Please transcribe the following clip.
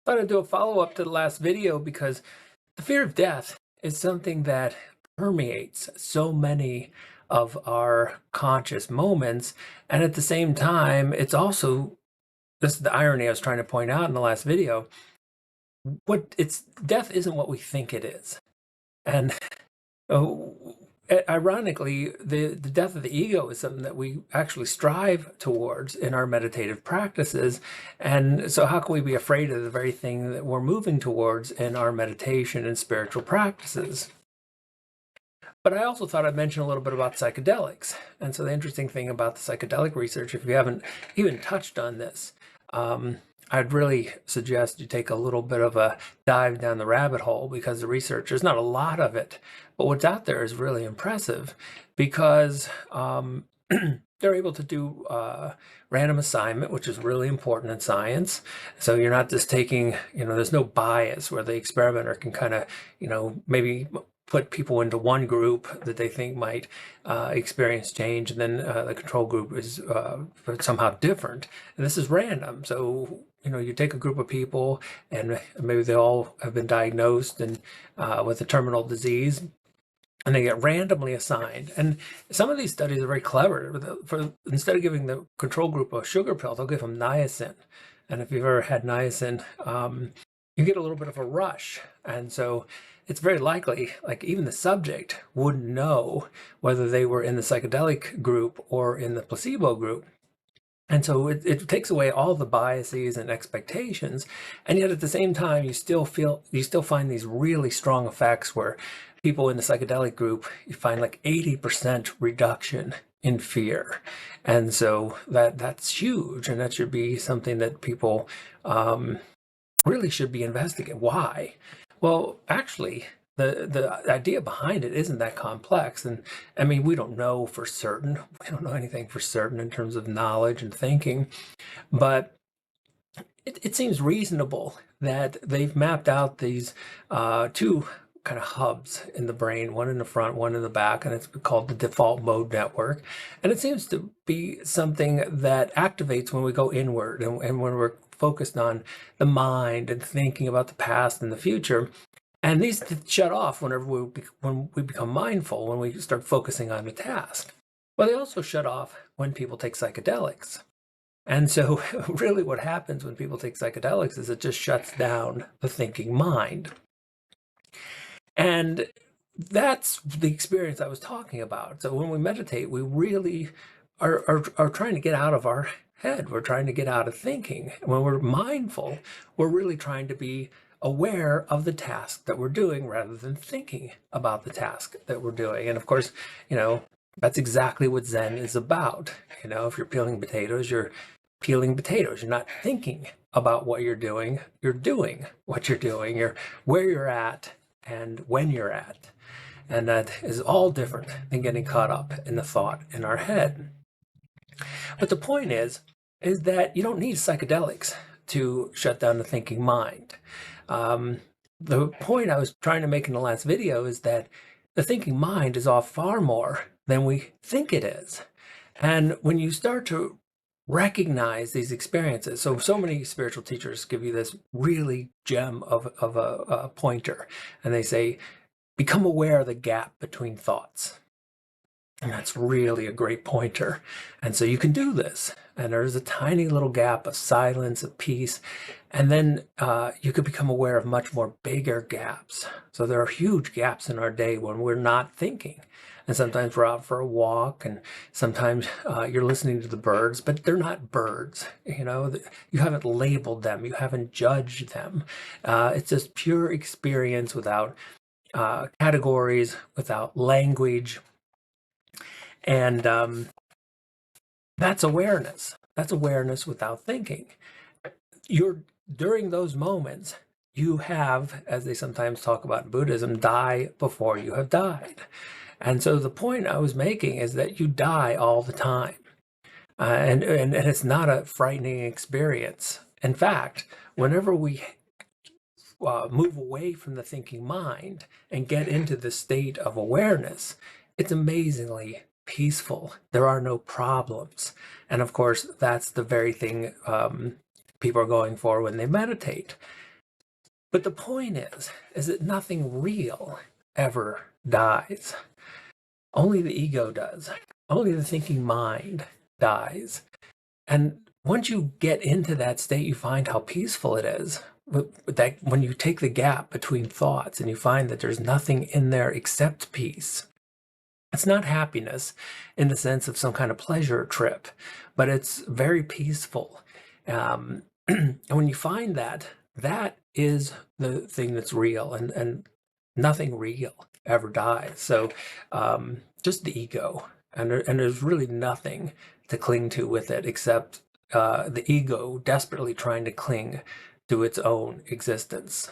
Thought I'd do a follow-up to the last video because the fear of death is something that permeates so many of our conscious moments. And at the same time, it's also, this is the irony I was trying to point out in the last video, death isn't what we think it is. And ironically, the death of the ego is something that we actually strive towards in our meditative practices. And so how can we be afraid of the very thing that we're moving towards in our meditation and spiritual practices? But I also thought I'd mention a little bit about psychedelics. And so the interesting thing about the psychedelic research, if you haven't even touched on this, I'd really suggest you take a little bit of a dive down the rabbit hole, because the research, there's not a lot of it, but what's out there is really impressive, because they're able to do random assignment, which is really important in science. So you're not just taking, there's no bias where the experimenter can kind of, maybe put people into one group that they think might experience change, and then the control group is somehow different. And this is random. So, you take a group of people, and maybe they all have been diagnosed and with a terminal disease, and they get randomly assigned. And some of these studies are very clever. Instead of giving the control group a sugar pill, they'll give them niacin. And if you've ever had niacin, you get a little bit of a rush. And so it's very likely, like, even the subject wouldn't know whether they were in the psychedelic group or in the placebo group. And so it takes away all the biases and expectations. And yet at the same time, you still find these really strong effects where people in the psychedelic group, you find like 80% reduction in fear. And so that's huge. And that should be something that people really should be investigating. Why? Well, actually, the idea behind it isn't that complex. And I mean, we don't know for certain. We don't know anything for certain in terms of knowledge and thinking. But it seems reasonable that they've mapped out these two kind of hubs in the brain, one in the front, one in the back, and it's called the default mode network. And it seems to be something that activates when we go inward and when we're focused on the mind and thinking about the past and the future. And these shut off when we become mindful, when we start focusing on the task. Well, they also shut off when people take psychedelics. And so really what happens when people take psychedelics is it just shuts down the thinking mind. And that's the experience I was talking about. So when we meditate, we really are trying to get out of our head. We're trying to get out of thinking. When we're mindful, we're really trying to be aware of the task that we're doing rather than thinking about the task that we're doing. And of course, that's exactly what Zen is about. If you're peeling potatoes, you're peeling potatoes. You're not thinking about what you're doing. You're doing what you're doing. You're where you're at and when you're at. And that is all different than getting caught up in the thought in our head. But the point is that you don't need psychedelics to shut down the thinking mind. The point I was trying to make in the last video is that the thinking mind is off far more than we think it is. And when you start to recognize these experiences, so many spiritual teachers give you this really gem of a pointer, and they say, become aware of the gap between thoughts. And that's really a great pointer. And so you can do this. And there's a tiny little gap of silence, of peace. And then you could become aware of much more bigger gaps. So there are huge gaps in our day when we're not thinking. And sometimes we're out for a walk, and sometimes you're listening to the birds, but they're not birds. You haven't labeled them. You haven't judged them. It's just pure experience without categories, without language. And that's awareness. That's awareness without thinking. During those moments, you have, as they sometimes talk about in Buddhism, die before you have died. And so the point I was making is that you die all the time. And it's not a frightening experience. In fact, whenever we move away from the thinking mind and get into the state of awareness, it's amazingly peaceful. There are no problems. And of course, that's the very thing people are going for when they meditate. But the point is that nothing real ever dies. Only the ego does. Only the thinking mind dies. And once you get into that state, you find how peaceful it is. That when you take the gap between thoughts and you find that there's nothing in there except peace. It's not happiness in the sense of some kind of pleasure trip, but it's very peaceful. And when you find that, that is the thing that's real, and nothing real ever dies. So just the ego, and there's really nothing to cling to with it except the ego desperately trying to cling to its own existence.